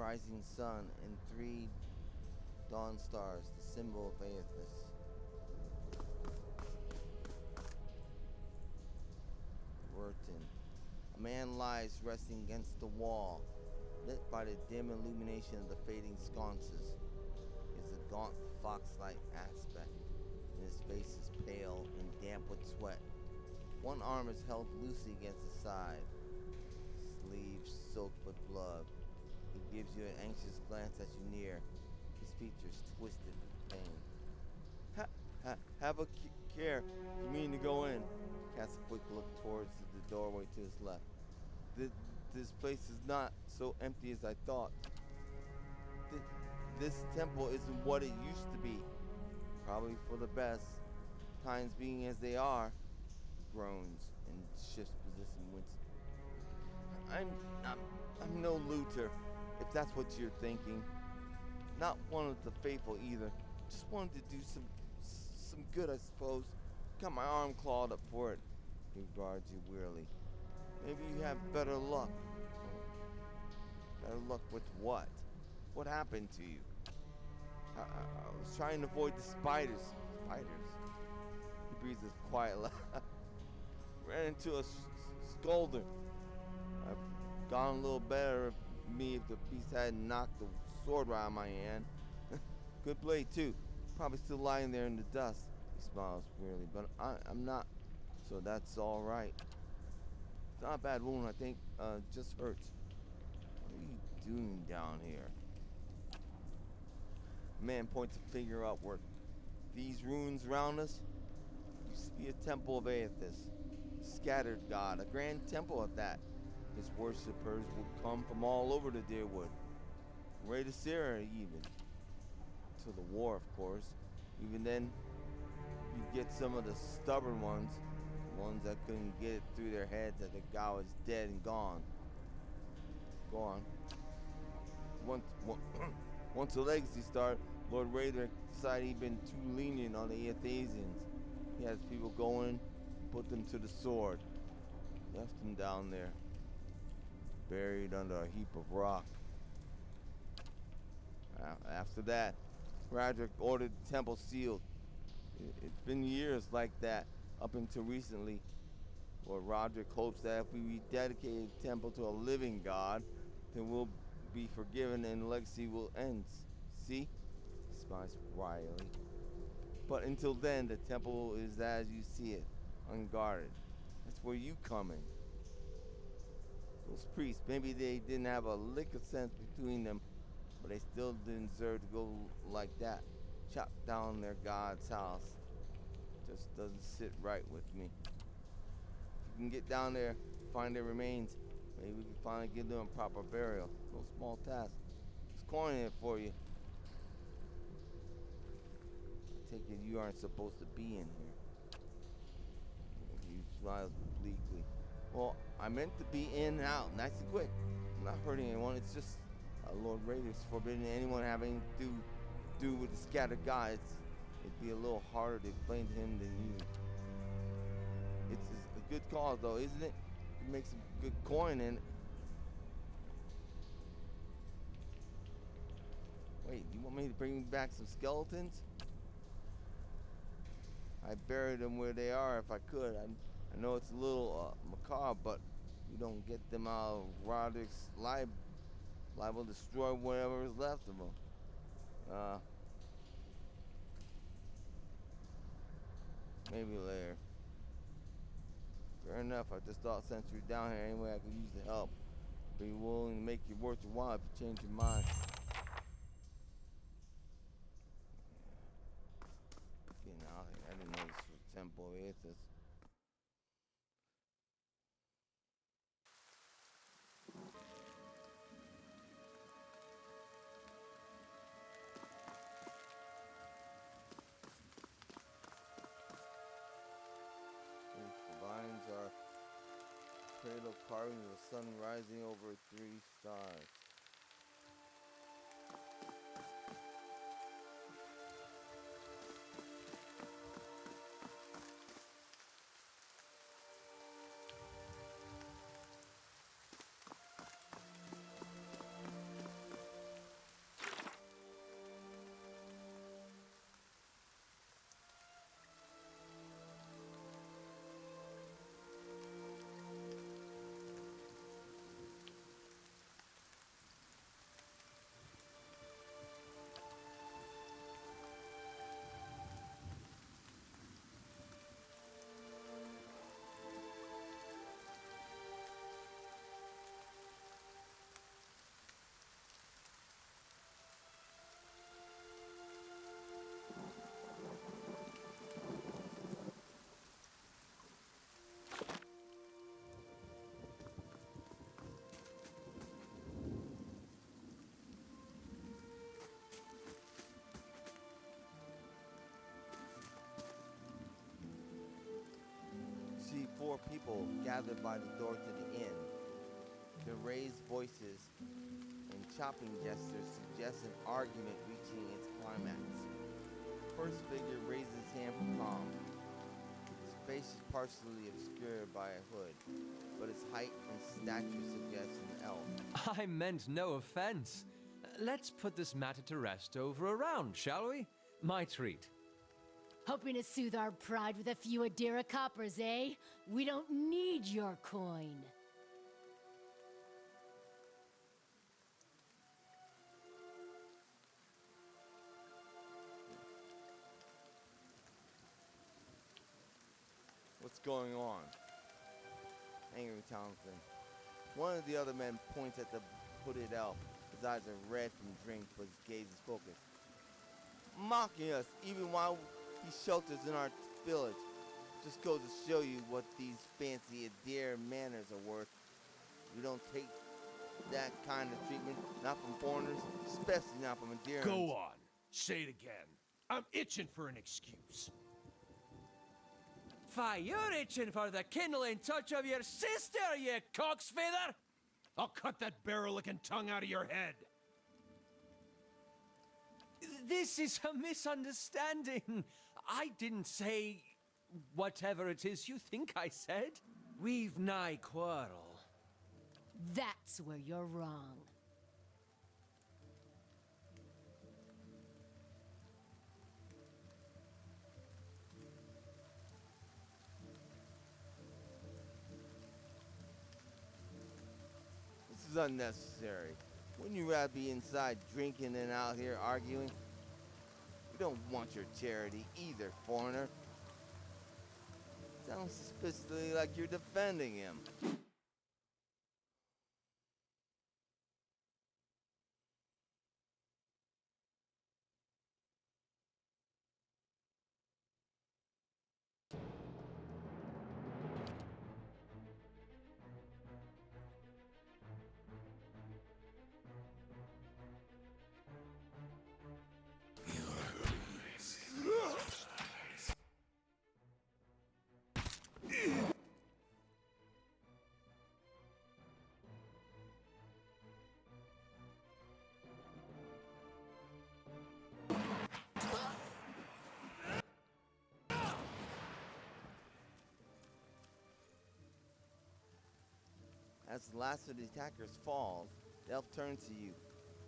rising sun and 3 dawn stars, the symbol of Aethys. Burton. A man lies resting against the wall, lit by the dim illumination of the fading sconces. He has a gaunt fox-like aspect, and his face is pale and damp with sweat. One arm is held loosely against his side, sleeves soaked with blood. He gives you an anxious glance as you near, his features twisted with pain. Have a care. You mean to go in? Casts a quick look towards the doorway to his left. This place is not so empty as I thought. This temple isn't what it used to be. Probably for the best. Times being as they are. Groans and shifts position wince. I'm no looter, if that's what you're thinking. Not one of the faithful either. Just wanted to do some good, I suppose. Got my arm clawed up for it. He regards you wearily. Maybe you have better luck. Better luck with what? What happened to you? I was trying to avoid the spiders. Spiders? He breathes his quiet laugh. Ran into a scolder. I've gone a little better of me if the beast hadn't knocked the sword right out of my hand. Good blade too. Probably still lying there in the dust. He smiles wearily, but I'm not. So that's all right. It's not a bad wound, I think. Just hurts. What are you doing down here? The man points a finger upward. These ruins around us used to be a temple of Aethys, scattered god, a grand temple at that. His worshippers would come from all over the Deerwood, from Raidasira even. Till the war, of course. Even then, you'd get some of the stubborn ones, the ones that couldn't get it through their heads that the god was dead and gone. Go on. Once the legacy started, Lord Raider decided he'd been too lenient on the Aethasians. He had his people go in, put them to the sword. Left them down there, buried under a heap of rock. After that, Roderick ordered the temple sealed. It's been years like that, up until recently. Lord Roderick hopes that if we rededicate the temple to a living god, then we'll be forgiven and the legacy will end. See? He smiles wryly. But until then, the temple is as you see it, unguarded. That's where you come in. Those priests, maybe they didn't have a lick of sense between them, but they still didn't deserve to go like that. Chop down their god's house. Just doesn't sit right with me. If you can get down there, find their remains, maybe we can finally give them a proper burial. No small task. Just coining it for you. I take it you aren't supposed to be in here. He smiles obliquely. Well, I meant to be in and out, nice and quick. I'm not hurting anyone, it's just Lord Raider's forbidden anyone having to do with the scattered gods. It'd be a little harder to explain to him than you. It's a good cause though, isn't it? You make some good coin in it. Wait, you want me to bring back some skeletons? I'd bury them where they are if I could. I know it's a little macabre, but you don't get them out of Roderick's liable to destroy whatever is left of them. Maybe later. Fair enough, I just thought since you're down here anyway I could use the help. Be willing to make it worth your while if you change your mind. Getting out here, I didn't know this was a temple of Aethys. The vines are cradle carving with the sun rising over 3 stars. people gathered by the door to the inn. Their raised voices and chopping gestures suggest an argument reaching its climax. First figure raises his hand for calm. His face is partially obscured by a hood, but his height and stature suggest an elf. I meant no offense. Let's put this matter to rest over a round, shall we? My treat. Hoping to soothe our pride with a few Adira coppers, eh? We don't need your coin. What's going on? Angry Townsend. One of the other men points at the hooded elf. His eyes are red from drink, but his gaze is focused. Mocking us, even while he shelters in our village. Just goes to show you what these fancy Eder manners are worth. We don't take that kind of treatment, not from foreigners, especially not from Ederans. Go on. Say it again. I'm itching for an excuse. Fie, you're itching for the kindling touch of your sister, you cocksfeather! I'll cut that barrel-licking tongue out of your head. This is a misunderstanding. I didn't say whatever it is you think I said. We've nigh quarrel. That's where you're wrong. This is unnecessary. Wouldn't you rather be inside drinking than out here arguing? We don't want your charity either, foreigner. Sounds suspiciously like you're defending him. As the last of the attackers falls, the elf turns to you,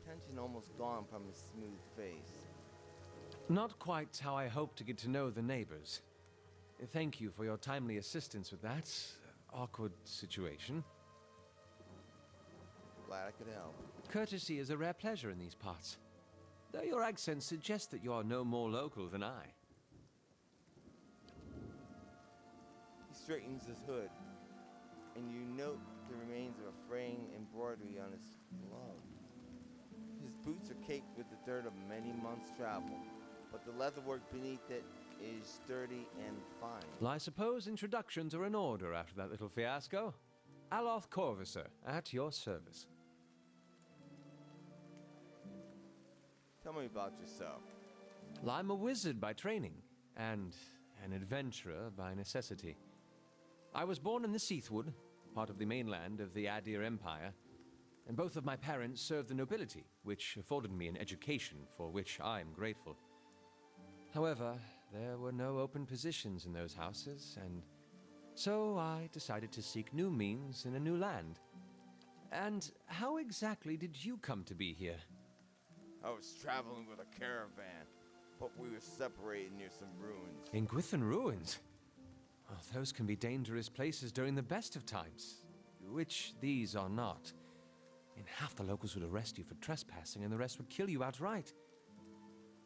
tension almost gone from his smooth face. Not quite how I hoped to get to know the neighbors. Thank you for your timely assistance with that awkward situation. Glad I could help. Courtesy is a rare pleasure in these parts, though your accent suggests that you are no more local than I. He straightens his hood, and you note the remains of a fraying embroidery on his glove. His boots are caked with the dirt of many months' travel, but the leatherwork beneath it is sturdy and fine. Well, I suppose introductions are in order after that little fiasco. Aloth Corvisor, at your service. Tell me about yourself. Well, I'm a wizard by training, and an adventurer by necessity. I was born in the Seathwood, part of the mainland of the Adir Empire, and both of my parents served the nobility, which afforded me an education for which I am grateful. However, there were no open positions in those houses, and so I decided to seek new means in a new land. And how exactly did you come to be here? I was traveling with a caravan, but we were separated near some ruins. In Gwithan ruins? Well, those can be dangerous places during the best of times, which these are not. And half the locals would arrest you for trespassing, and the rest would kill you outright.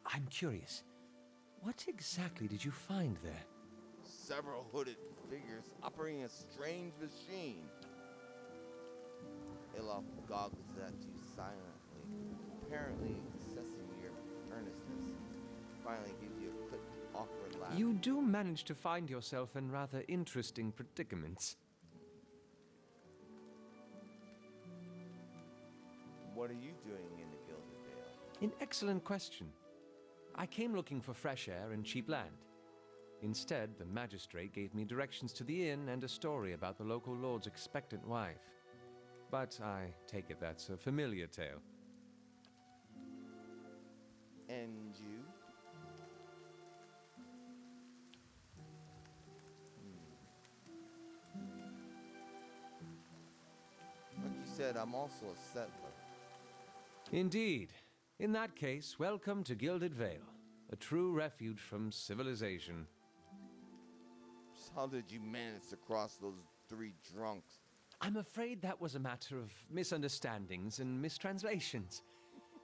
I'm curious, what exactly did you find there? Several hooded figures operating a strange machine. Aloth goggles at you silently, apparently assessing your earnestness. Finally gives you a quick, awkward laugh. You do manage to find yourself in rather interesting predicaments. What are you doing in the Gilded Vale? An excellent question. I came looking for fresh air and cheap land. Instead, the magistrate gave me directions to the inn and a story about the local lord's expectant wife. But I take it that's a familiar tale. And you? Like you said, I'm also a settler. Indeed. In that case, welcome to Gilded Vale, a true refuge from civilization. Just how did you manage to cross those 3 drunks? I'm afraid that was a matter of misunderstandings and mistranslations.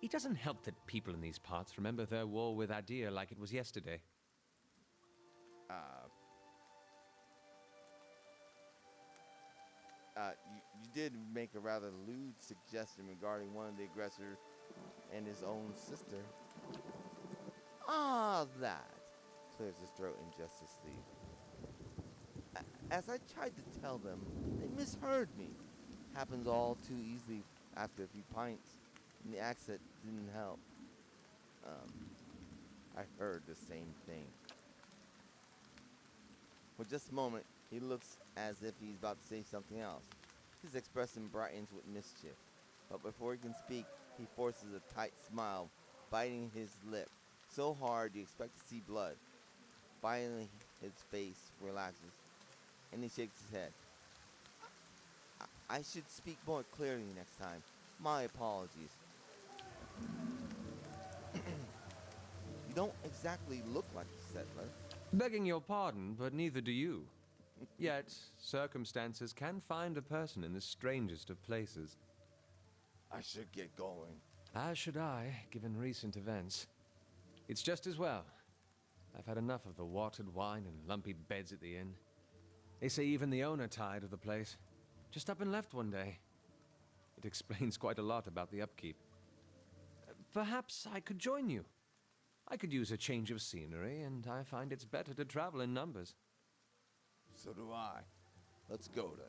It doesn't help that people in these parts remember their war with Eder like it was yesterday. You did make a rather lewd suggestion regarding one of the aggressors and his own sister. That clears his throat in just his sleeve. As I tried to tell them, they misheard me. Happens all too easily after a few pints, and the accent didn't help. I heard the same thing. For just a moment, he looks as if he's about to say something else. His expression brightens with mischief, but before he can speak, he forces a tight smile, biting his lip so hard you expect to see blood. Finally, his face relaxes, and he shakes his head. I should speak more clearly next time. My apologies. You don't exactly look like a settler. Begging your pardon, but neither do you. Yet, circumstances can find a person in the strangest of places. I should get going. As should I, given recent events. It's just as well. I've had enough of the watered wine and lumpy beds at the inn. They say even the owner tired of the place. Just up and left one day. It explains quite a lot about the upkeep. Perhaps I could join you. I could use a change of scenery, and I find it's better to travel in numbers. So do I. Let's go then.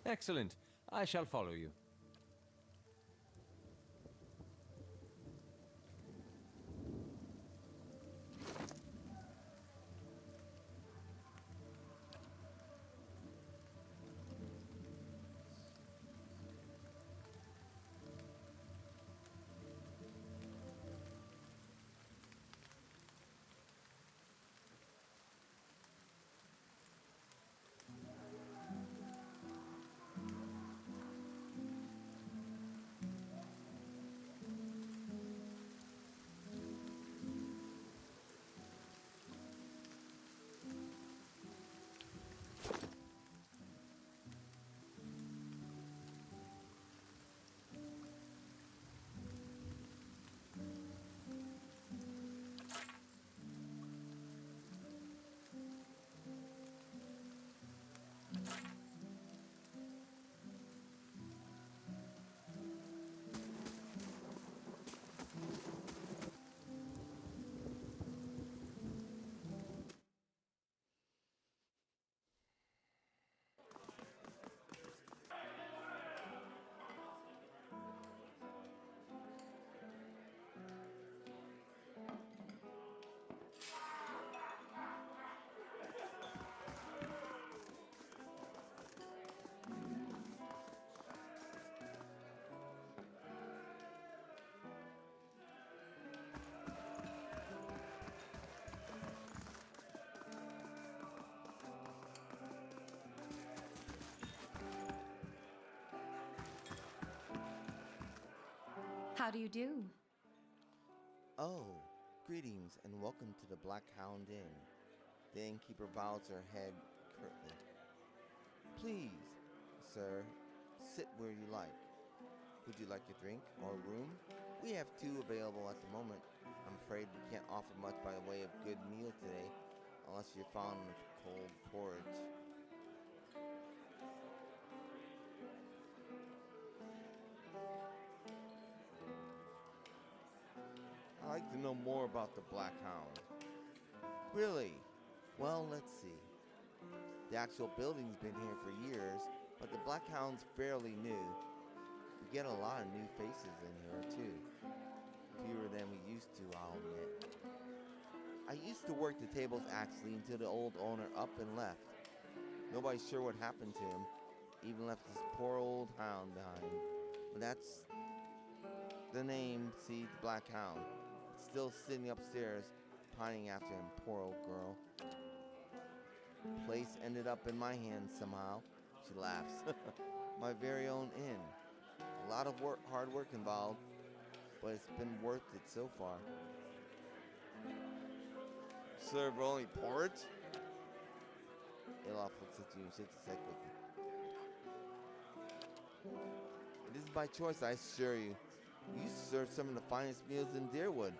Excellent. I shall follow you. How do you do? Oh, greetings and welcome to the Black Hound Inn. The innkeeper bows her head curtly. Please, sir, sit where you like. Would you like a drink or a room? We have 2 available at the moment. I'm afraid we can't offer much by way of good meal today, unless you're fond of cold porridge. I'd like to know more about the Black Hound. Really? Well, let's see. The actual building's been here for years, but the Black Hound's fairly new. We get a lot of new faces in here, too. Fewer than we used to, I'll admit. I used to work the tables actually until the old owner up and left. Nobody's sure what happened to him. Even left his poor old hound behind. But that's the name, see, the Black Hound. It's still sitting upstairs, pining after him, poor old girl. Place ended up in my hands somehow. She laughs. My very own inn. A lot of work, hard work involved, but it's been worth it so far. Serve only porridge? Aloth looks at you and shakes his head quickly. It isn't by choice, I assure you. You used to serve some of the finest meals in Deerwood.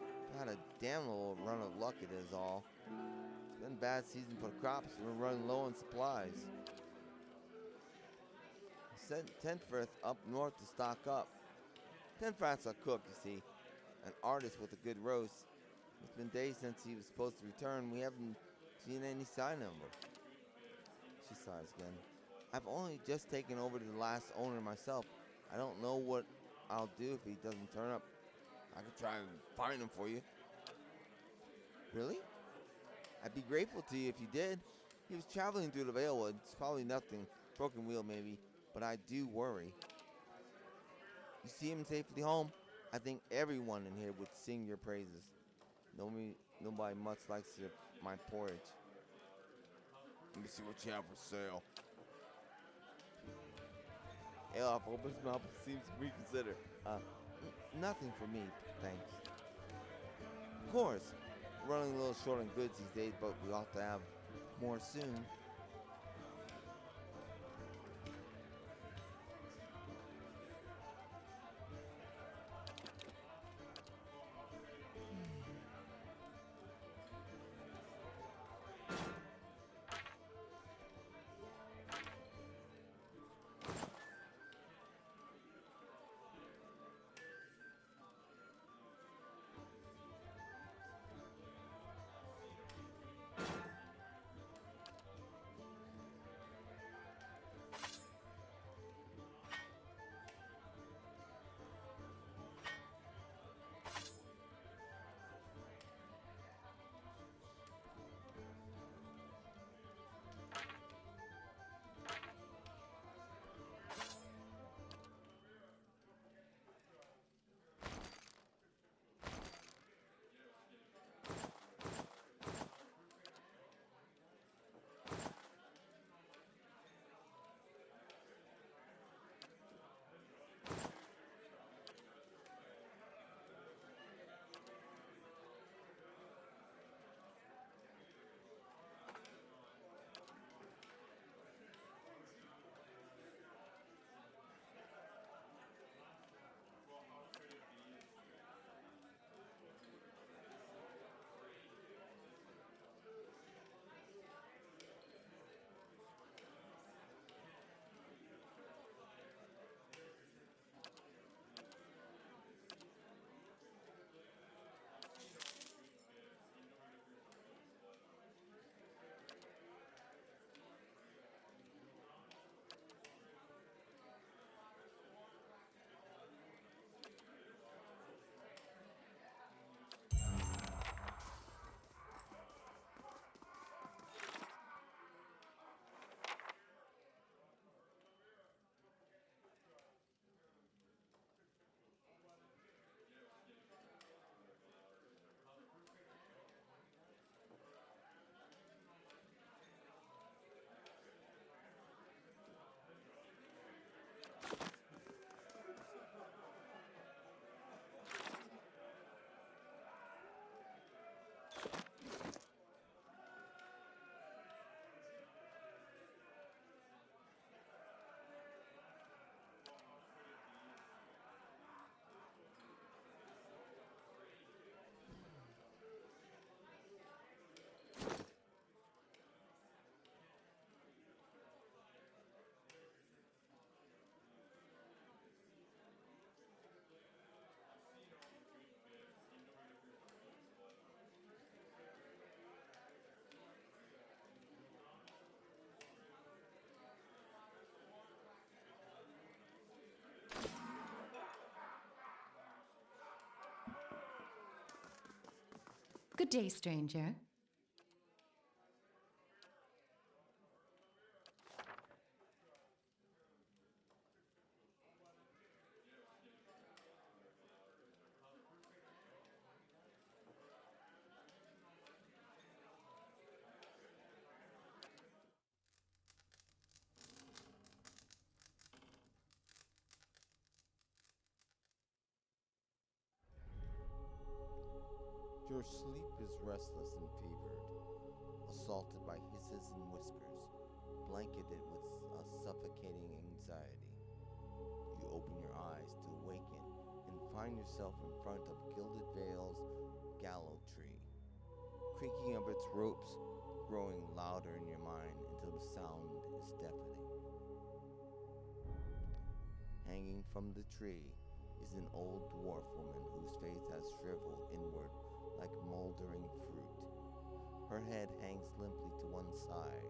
I've had a damn little run of luck, it is all. It's been a bad season for the crops, and we're running low on supplies. I sent Tenfrith up north to stock up. Tenfrith's a cook, you see, an artist with a good roast. It's been days since he was supposed to return. We haven't seen any sign of him. She sighs again. I've only just taken over to the last owner myself. I don't know what I'll do if he doesn't turn up. I could try and find him for you. Really? I'd be grateful to you if you did. He was traveling through the Vale Woods. It's probably nothing. Broken wheel maybe. But I do worry. You see him safely home? I think everyone in here would sing your praises. Nobody much likes my porridge. Let me see what you have for sale. Aloth opens his mouth and seems to reconsider. Nothing for me, thanks. Of course, we're running a little short on goods these days, but we ought to have more soon. Good day, stranger. Your sleep is restless and fevered, assaulted by hisses and whispers, blanketed with a suffocating anxiety. You open your eyes to awaken and find yourself in front of Gilded Vale's gallows tree, creaking of its ropes growing louder in your mind until the sound is deafening. Hanging from the tree is an old dwarf woman whose face has shriveled inward like moldering fruit. Her head hangs limply to one side.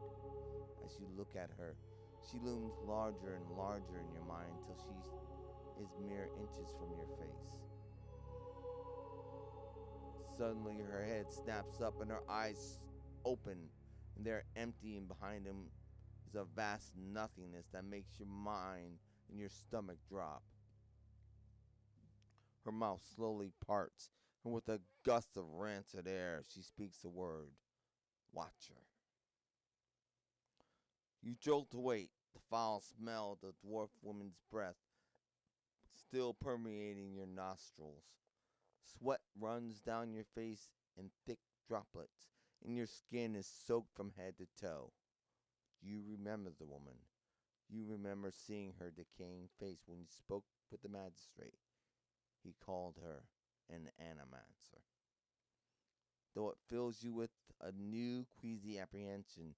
As you look at her, she looms larger and larger in your mind till she is mere inches from your face. Suddenly her head snaps up and her eyes open, and they're empty, and behind them is a vast nothingness that makes your mind and your stomach drop. Her mouth slowly parts, and with a gust of rancid air, she speaks the word, Watcher. You jolt awake, the foul smell of the dwarf woman's breath still permeating your nostrils. Sweat runs down your face in thick droplets, and your skin is soaked from head to toe. You remember the woman. You remember seeing her decaying face when you spoke with the magistrate. He called her an animancer. Though it fills you with a new queasy apprehension,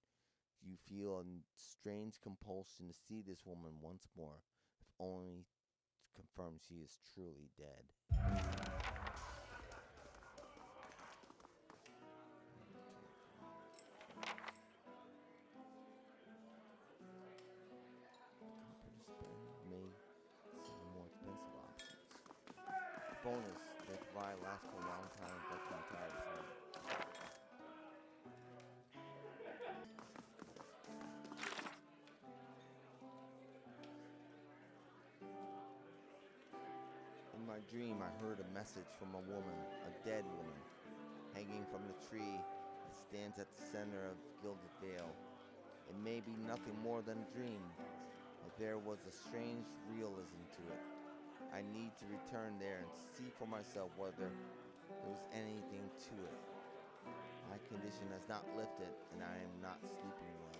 you feel a strange compulsion to see this woman once more, if only to confirm she is truly dead. May some more expensive options. Bonus, they provide last for a long time, but the entire time. In my dream, I heard a message from a woman, a dead woman, hanging from the tree that stands at the center of Gilded Vale. It may be nothing more than a dream, but there was a strange realism to it. I need to return there and see for myself whether there was anything to it. My condition has not lifted, and I am not sleeping well.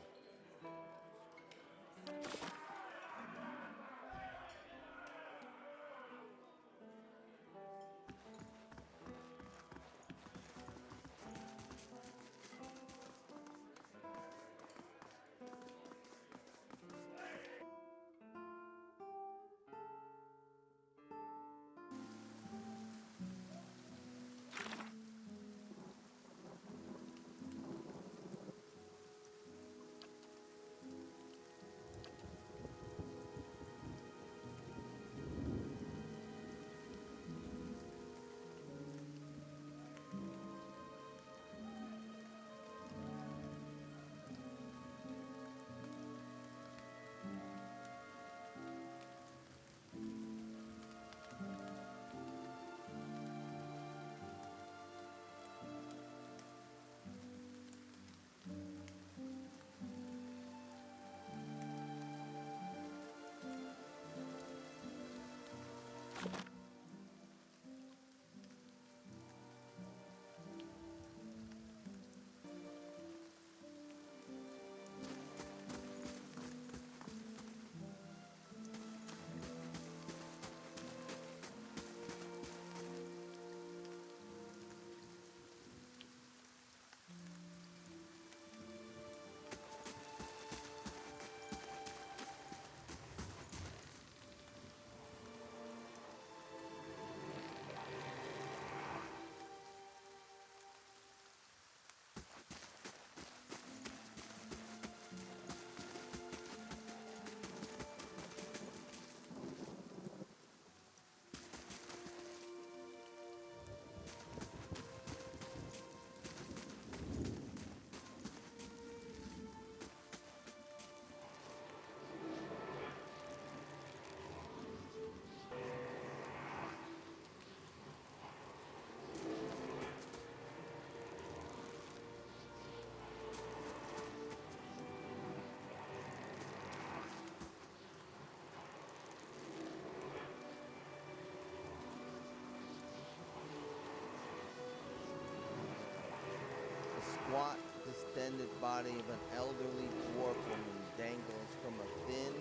squat, distended body of an elderly dwarf woman dangles from a thin,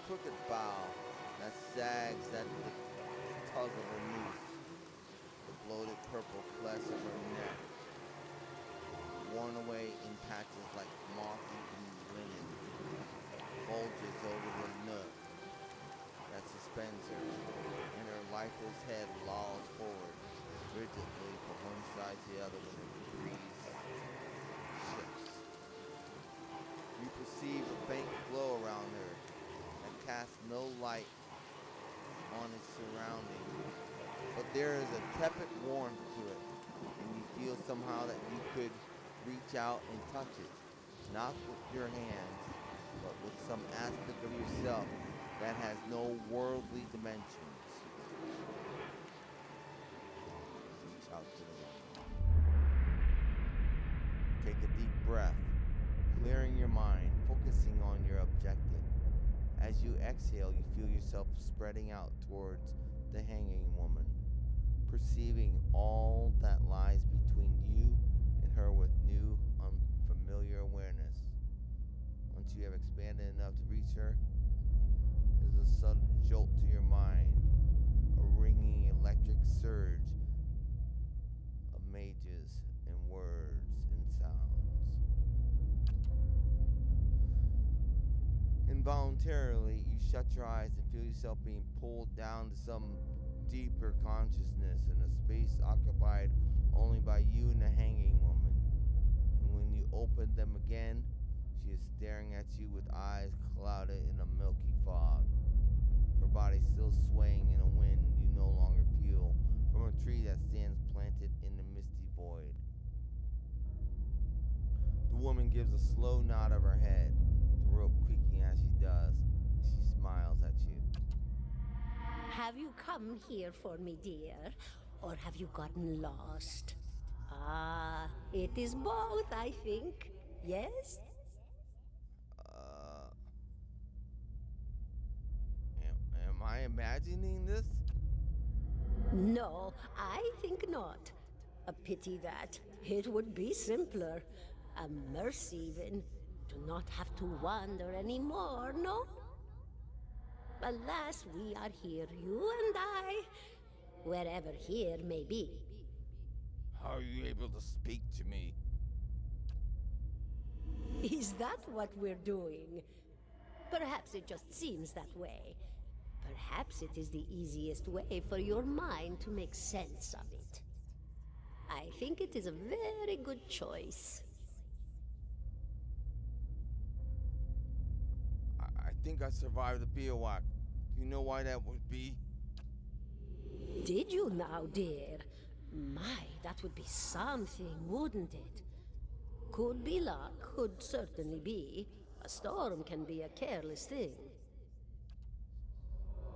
crooked bough that sags at the tug of her noose. The bloated purple flesh of her neck, worn away in patches like moth-eaten linen, bulges over the nook that suspends her, and her lifeless head lolls forward rigidly from one side to the other when the breeze shifts. You perceive a faint glow around her that casts no light on its surroundings, but there is a tepid warmth to it, and you feel somehow that you could reach out and touch it, not with your hands, but with some aspect of yourself that has no worldly dimensions. Reach out to the woman. Take a deep breath, clearing your mind, focusing on your objective. As you exhale, you feel yourself spreading out towards the hanging woman, perceiving all that lies between you and her with new, unfamiliar awareness. Once you have expanded enough to reach her, there's a sudden jolt to your mind, a ringing electric surge of mages and words and sounds. Involuntarily, you shut your eyes and feel yourself being pulled down to some deeper consciousness in a space occupied only by you and the hanging woman. And when you open them again, she is staring at you with eyes clouded in a milky fog. Her body still swaying in a wind you no longer feel from a tree that stands planted in the misty void. The woman gives a slow nod of her head, the rope creaking as she does. She smiles at you. Have you come here for me, dear? Or have you gotten lost? Ah, it is both, I think. Yes? Am I imagining this? No, I think not. A pity that. It would be simpler. A mercy, even. To not have to wander anymore, no? Alas, we are here, you and I. Wherever here may be. How are you able to speak to me? Is that what we're doing? Perhaps it just seems that way. Perhaps it is the easiest way for your mind to make sense of it. I think it is a very good choice. I think I survived the bivouac. Do you know why that would be? Did you now, dear? My, that would be something, wouldn't it? Could be luck, could certainly be. A storm can be a careless thing.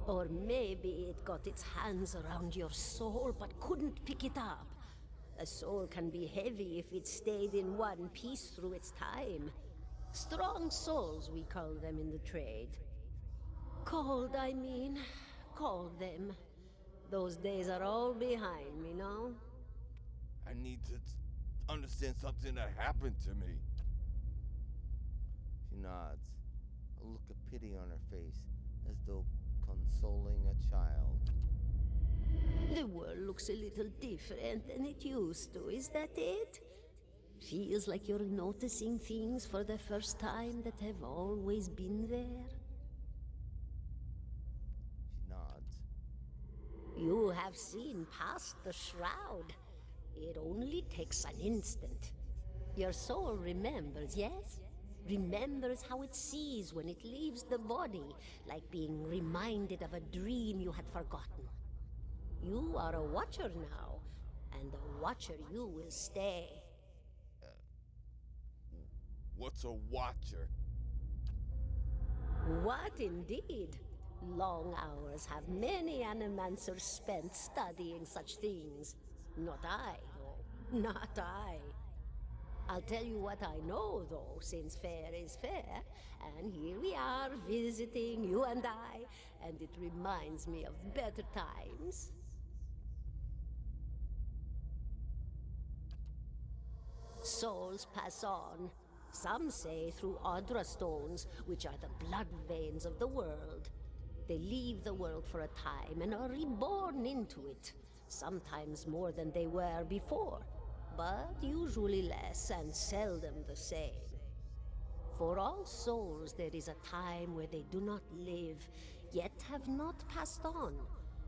Or maybe it got its hands around your soul but couldn't pick it up. A soul can be heavy if it stayed in one piece through its time. Strong souls, we call them in the trade. Cold, I mean. Called them. Those days are all behind me, no? I need to understand something that happened to me. She nods, a look of pity on her face, as though consoling a child. The world looks a little different than it used to, is that it? Feels like you're noticing things for the first time that have always been there. She nods. You have seen past the shroud. It only takes an instant. Your soul remembers, yes? Remembers how it sees when it leaves the body, like being reminded of a dream you had forgotten. You are a watcher now, and a watcher you will stay. What's a watcher? What indeed? Long hours have many animancers spent studying such things. Not I, though. Not I. I'll tell you what I know, though, since fair is fair, and here we are visiting, you and I, and it reminds me of better times. Souls pass on. Some say through Audra stones, which are the blood veins of the world. They leave the world for a time and are reborn into it. Sometimes more than they were before, but usually less and seldom the same. For all souls there is a time where they do not live, yet have not passed on.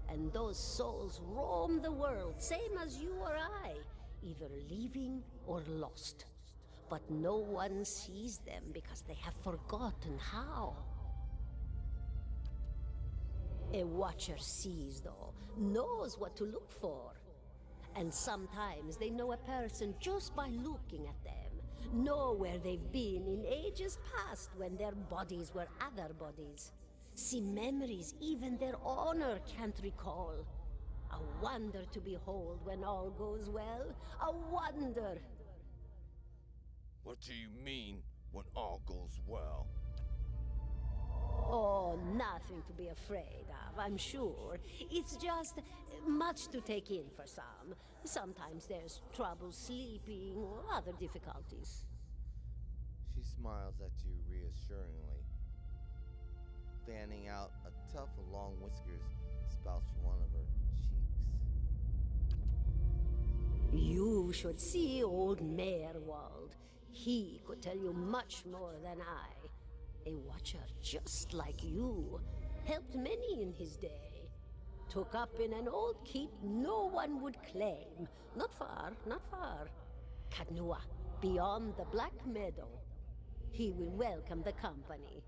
And those souls roam the world, same as you or I, either living or lost. But no one sees them because they have forgotten how. A watcher sees, though, knows what to look for. And sometimes they know a person just by looking at them, know where they've been in ages past when their bodies were other bodies. See memories even their honor can't recall. A wonder to behold when all goes well. A wonder! What do you mean, when all goes well? Oh, nothing to be afraid of, I'm sure. It's just much to take in for some. Sometimes there's trouble sleeping or other difficulties. She smiles at you reassuringly. Fanning out a tuft of long whiskers spouts from one of her cheeks. You should see old Merwald. He could tell you much more than I. A watcher just like you. Helped many in his day. Took up in an old keep no one would claim. Not far, not far. Kadnua, beyond the Black Meadow. He will welcome the company.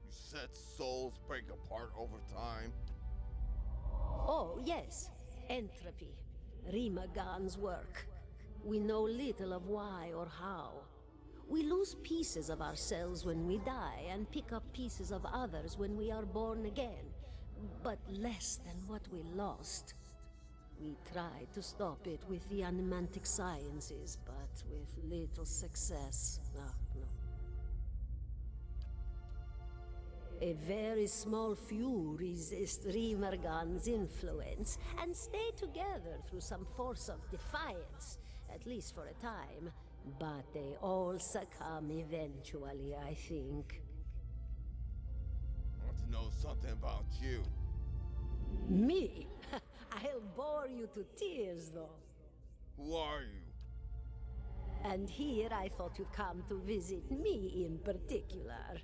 You said souls break apart over time? Oh, yes. Entropy. Rimagan's work. We know little of why or how. We lose pieces of ourselves when we die and pick up pieces of others when we are born again, but less than what we lost. We tried to stop it with the animantic sciences, but with little success. No. A very small few resist Rimergan's influence and stay together through some force of defiance, at least for a time. But they all succumb eventually, I think. I want to know something about you. Me? I'll bore you to tears, though. Who are you? And here I thought you'd come to visit me in particular.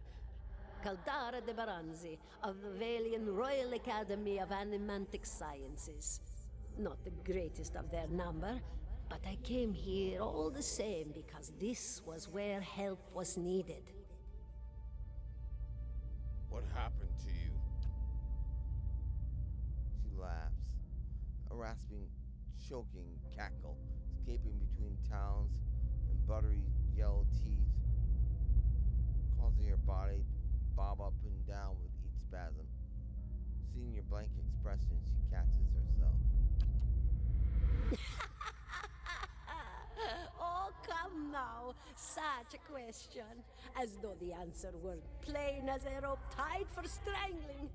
Caldara de Baranzi, of the Valian Royal Academy of Animantic Sciences. Not the greatest of their number, but I came here all the same because this was where help was needed. What happened to you? She laughs, a rasping, choking cackle escaping between towns and buttery yellow teeth, causing her body to bob up and down with each spasm. Seeing your blank expression, she catches herself. Oh, come now. Such a question. As though the answer were plain as a rope tied for strangling.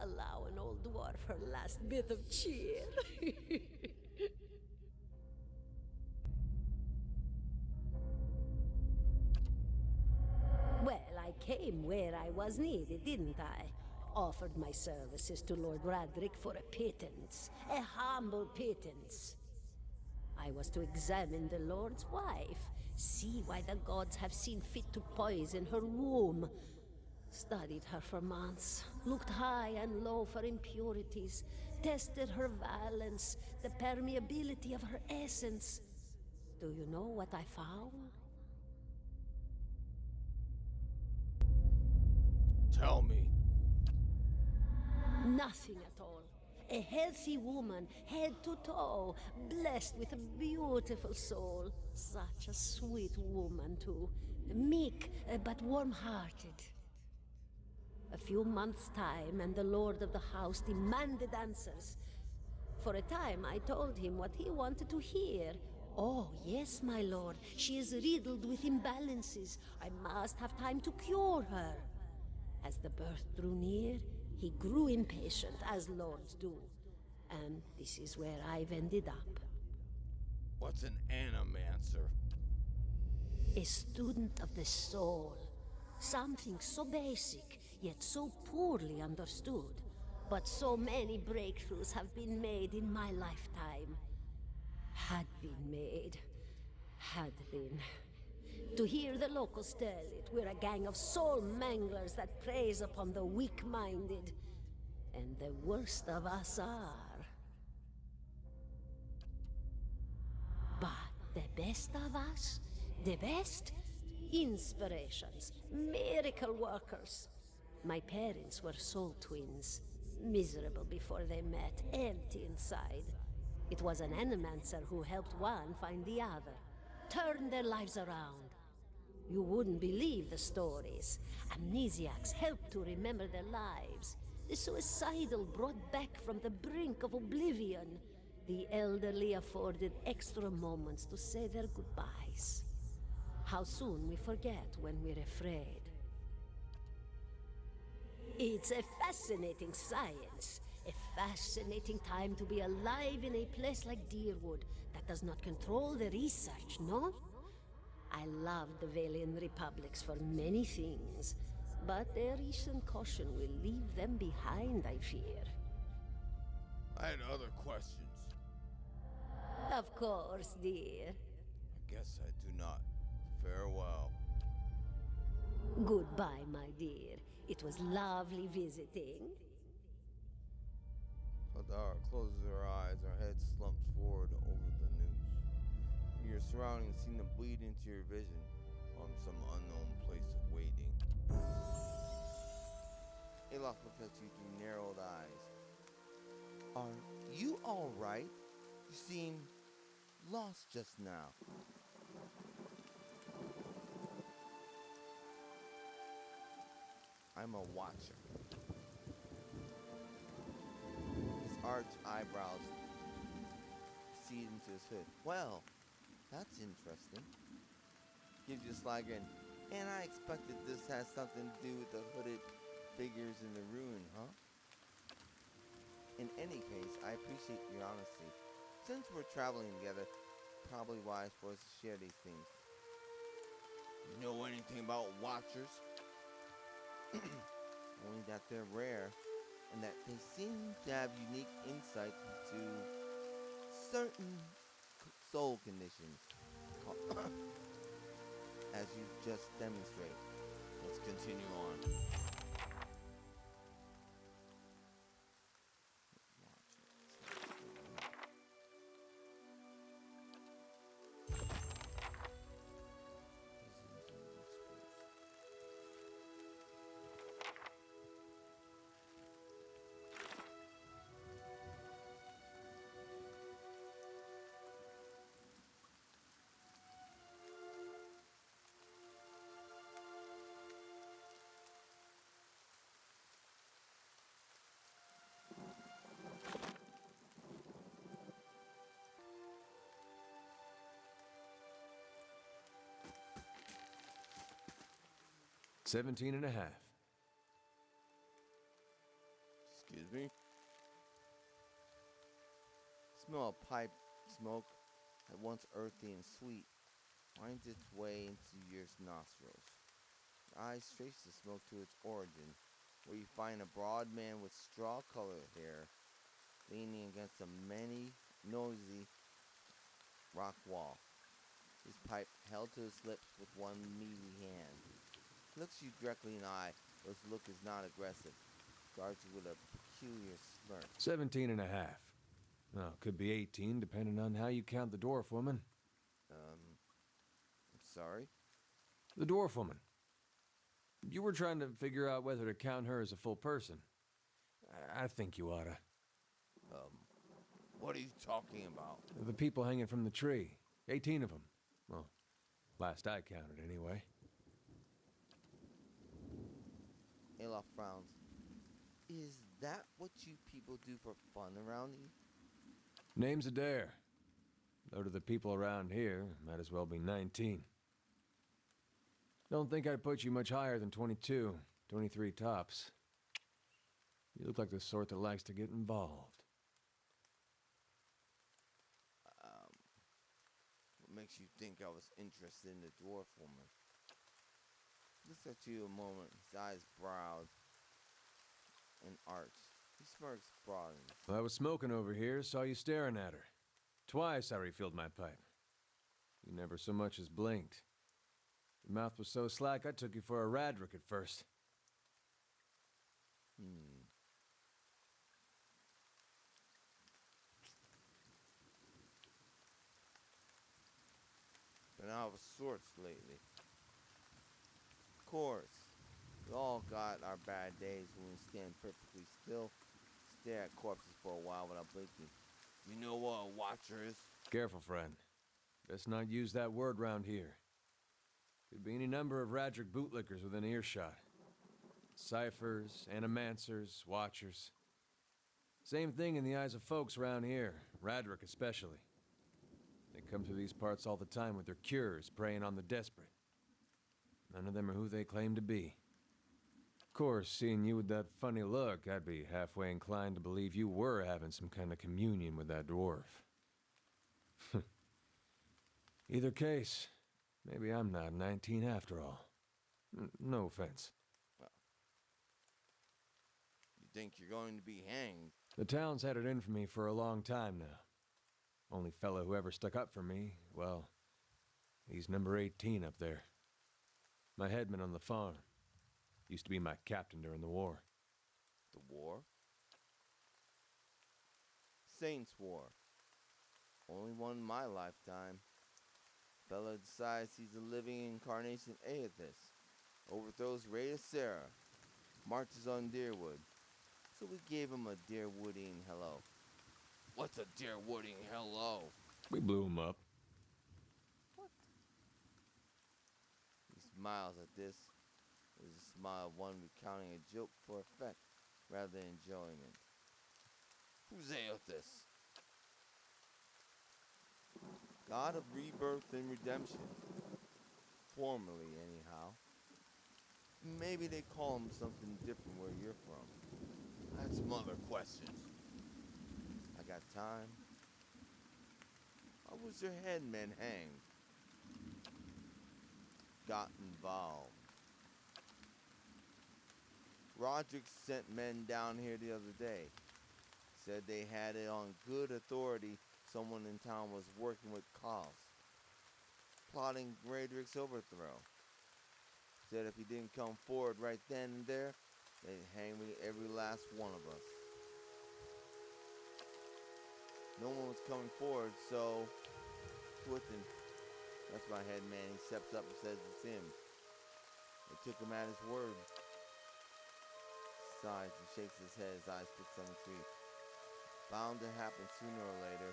Allow an old dwarf her last bit of cheer. Well, I came where I was needed, didn't I? Offered my services to Lord Radric for a pittance. A humble pittance. I was to examine the Lord's wife, see why the gods have seen fit to poison her womb. Studied her for months, looked high and low for impurities, tested her valence, the permeability of her essence. Do you know what I found? Tell me. Nothing at all. A healthy woman, head to toe, blessed with a beautiful soul. Such a sweet woman, too. Meek, but warm-hearted. A few months' time, and the lord of the house demanded answers. For a time, I told him what he wanted to hear. Oh, yes, my lord. She is riddled with imbalances. I must have time to cure her. As the birth drew near, he grew impatient, as lords do. And this is where I've ended up. What's an animancer? A student of the soul. Something so basic, yet so poorly understood. But so many breakthroughs have been made in my lifetime. Had been made. Had been. To hear the locals tell it, we're a gang of soul manglers that preys upon the weak-minded. And the worst of us are. But the best of us, the best? Inspirations, miracle workers. My parents were soul twins, miserable before they met, empty inside. It was an animancer who helped one find the other, turned their lives around. You wouldn't believe the stories. Amnesiacs helped to remember their lives. The suicidal brought back from the brink of oblivion. The elderly afforded extra moments to say their goodbyes. How soon we forget when we're afraid. It's a fascinating science. A fascinating time to be alive in a place like Deerwood that does not control the research, no? I love the Valian republics for many things, but their recent caution will leave them behind, I fear. I had other questions. Of course, dear. I guess I do not. Farewell. Goodbye, my dear. It was lovely visiting. Kadar closes her eyes, her head slumps forward over the news. Your surroundings seem to bleed into your vision on some unknown place of waiting. Aloth looks at you through narrowed eyes. Are you alright? You seem lost just now. I'm a watcher. His arched eyebrows seed into his hood. Well, that's interesting. Gives you a sly grin. And I expected this has something to do with the hooded figures in the ruin, huh? In any case, I appreciate your honesty. Since we're traveling together, probably wise for us to share these things. You know anything about watchers? Only that they're rare, and that they seem to have unique insight into certain soul conditions, as you just demonstrate. Let's continue on. $17 and a half. Excuse me? Smell of pipe smoke, at once earthy and sweet, finds its way into your nostrils. Your eyes trace the smoke to its origin, where you find a broad man with straw-colored hair, leaning against a many noisy rock wall. His pipe held to his lips with one meaty hand. He looks you directly in the eye, but his look is not aggressive. Guards you with a peculiar smirk. 17 and a half. Well, could be 18, depending on how you count the dwarf woman. I'm sorry? The dwarf woman. You were trying to figure out whether to count her as a full person. I think you oughta. What are you talking about? The people hanging from the tree. 18 of them. Well, last I counted, anyway. Aloth frowns. Is that what you people do for fun around you? Name's Eder. Though to the people around here, might as well be 19. Don't think I'd put you much higher than 22, 23 tops. You look like the sort that likes to get involved. makes you think I was interested in the dwarf woman? Looks at you a moment, his eyes browed and arched. He smirks broadened. Well, I was smoking over here, saw you staring at her. Twice I refilled my pipe. You never so much as blinked. Your mouth was so slack I took you for a Radric at first. Been out of sorts lately. Of course, we all got our bad days when we stand perfectly still, stare at corpses for a while without blinking. You know what a watcher is? Careful, friend. Best not use that word round here. Could be any number of Radric bootlickers within earshot. Ciphers, animancers, watchers. Same thing in the eyes of folks around here, Radric especially. They come through these parts all the time with their cures, preying on the desperate. None of them are who they claim to be. Of course, seeing you with that funny look, I'd be halfway inclined to believe you were having some kind of communion with that dwarf. Either case, maybe I'm not 19 after all. No offense. Well, you think you're going to be hanged? The town's had it in for me for a long time now. Only fellow who ever stuck up for me, well, he's number 18 up there. My headman on the farm. Used to be my captain during the war. The war? Saints' War. Only one in my lifetime. Fella decides he's a living incarnation Aethys. Overthrows Rhea Sarah. Marches on Deerwood. So we gave him a Deerwoodian hello. What's a Deerwoodian hello? We blew him up. What? He smiles at this. It was a smile of one recounting a joke for effect rather than enjoyment. Who's Aethys? God of rebirth and redemption. Formerly, anyhow. Maybe they call him something different where you're from. That's some other questions. I got time. How was your headman hanged? Got involved. Roderick sent men down here the other day. Said they had it on good authority someone in town was working with cause, plotting Radric's overthrow. Said if he didn't come forward right then and there, they'd hang me every last one of us. No one was coming forward, so Swithin, that's my head man, he steps up and says it's him. They took him at his word. Sighs and shakes his head, his eyes fixed on the tree. Bound to happen sooner or later.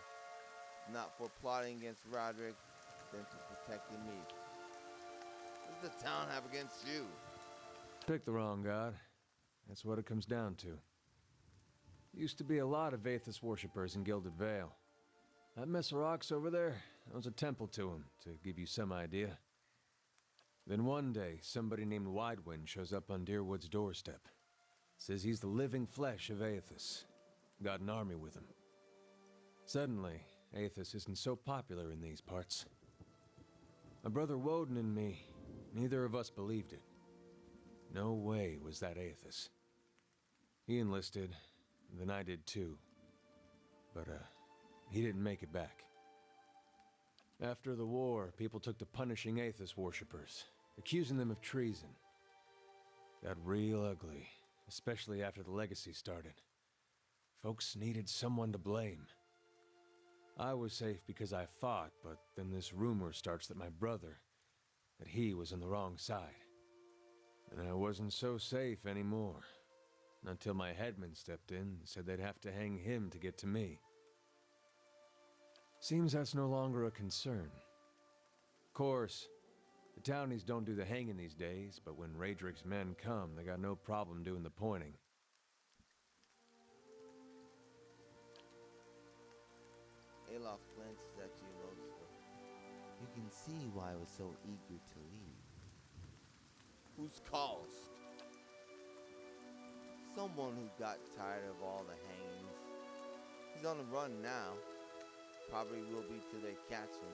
Not for plotting against Roderick, then for protecting me. What does the town have against you? Pick the wrong god. That's what it comes down to. Used to be a lot of Aethys worshippers in Gilded Vale. That mess of rocks over there, that was a temple to him, to give you some idea. Then one day, somebody named Widewind shows up on Deerwood's doorstep. Says he's the living flesh of Aethys. Got an army with him. Suddenly, Aethys isn't so popular in these parts. My brother Woden and me, neither of us believed it. No way was that Aethys. He enlisted, then I did too. But, he didn't make it back. After the war, people took to punishing Aethys worshippers, accusing them of treason. Got real ugly, especially after the legacy started. Folks needed someone to blame. I was safe because I fought, but then this rumor starts that my brother, that he was on the wrong side. And I wasn't so safe anymore. Until my headman stepped in and said they'd have to hang him to get to me. Seems that's no longer a concern. Of course, the townies don't do the hanging these days, but when Radric's men come, they got no problem doing the pointing. Aloth glances at you noticeably. You can see why I was so eager to leave. Who's caused? Someone who got tired of all the hangings. He's on the run now. Probably will be till they catch him.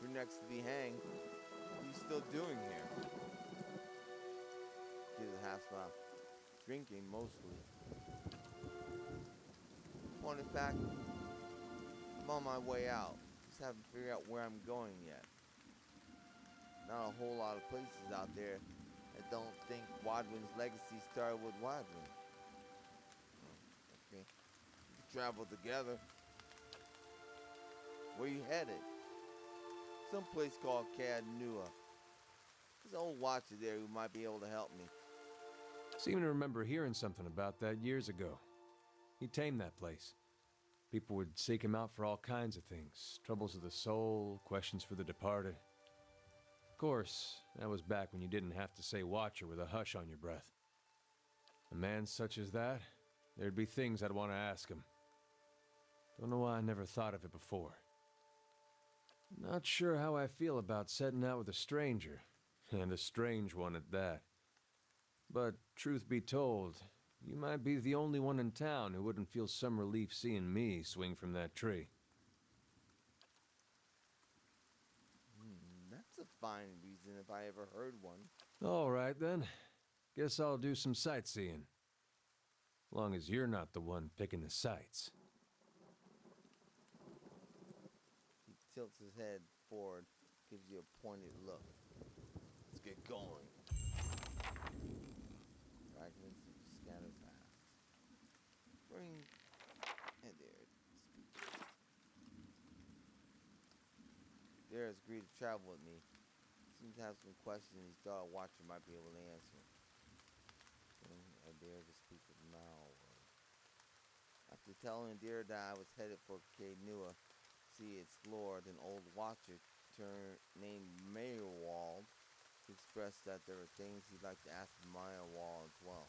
you're next to be hanged, what are you still doing here? Gives a half smile. Drinking, mostly. Well, in fact, I'm on my way out. Just haven't figured out where I'm going yet. Not a whole lot of places out there that don't think Wadwin's legacy started with Wadwin. Okay. We can travel together. Where you headed? Some place called Cadnua. There's an old watcher there who might be able to help me. Seem to remember hearing something about that years ago. He tamed that place. People would seek him out for all kinds of things. Troubles of the soul, questions for the departed. Of course, that was back when you didn't have to say watcher with a hush on your breath. A man such as that, there'd be things I'd want to ask him. Don't know why I never thought of it before. Not sure how I feel about setting out with a stranger, and a strange one at that. But truth be told, you might be the only one in town who wouldn't feel some relief seeing me swing from that tree. That's a fine reason if I ever heard one. All right, then. Guess I'll do some sightseeing. Long as you're not the one picking the sights. He tilts his head forward, gives you a pointed look. Let's get going. Fragments of scattered paths. Bring Eder. Eder has agreed to travel with me. Seems to have some questions he thought a watcher might be able to answer. Eder to speak with Mal. After telling Eder that I was headed for Cadnua, see its lord, an old watcher named Mayorwald, he expressed that there were things he'd like to ask Mayorwald as well.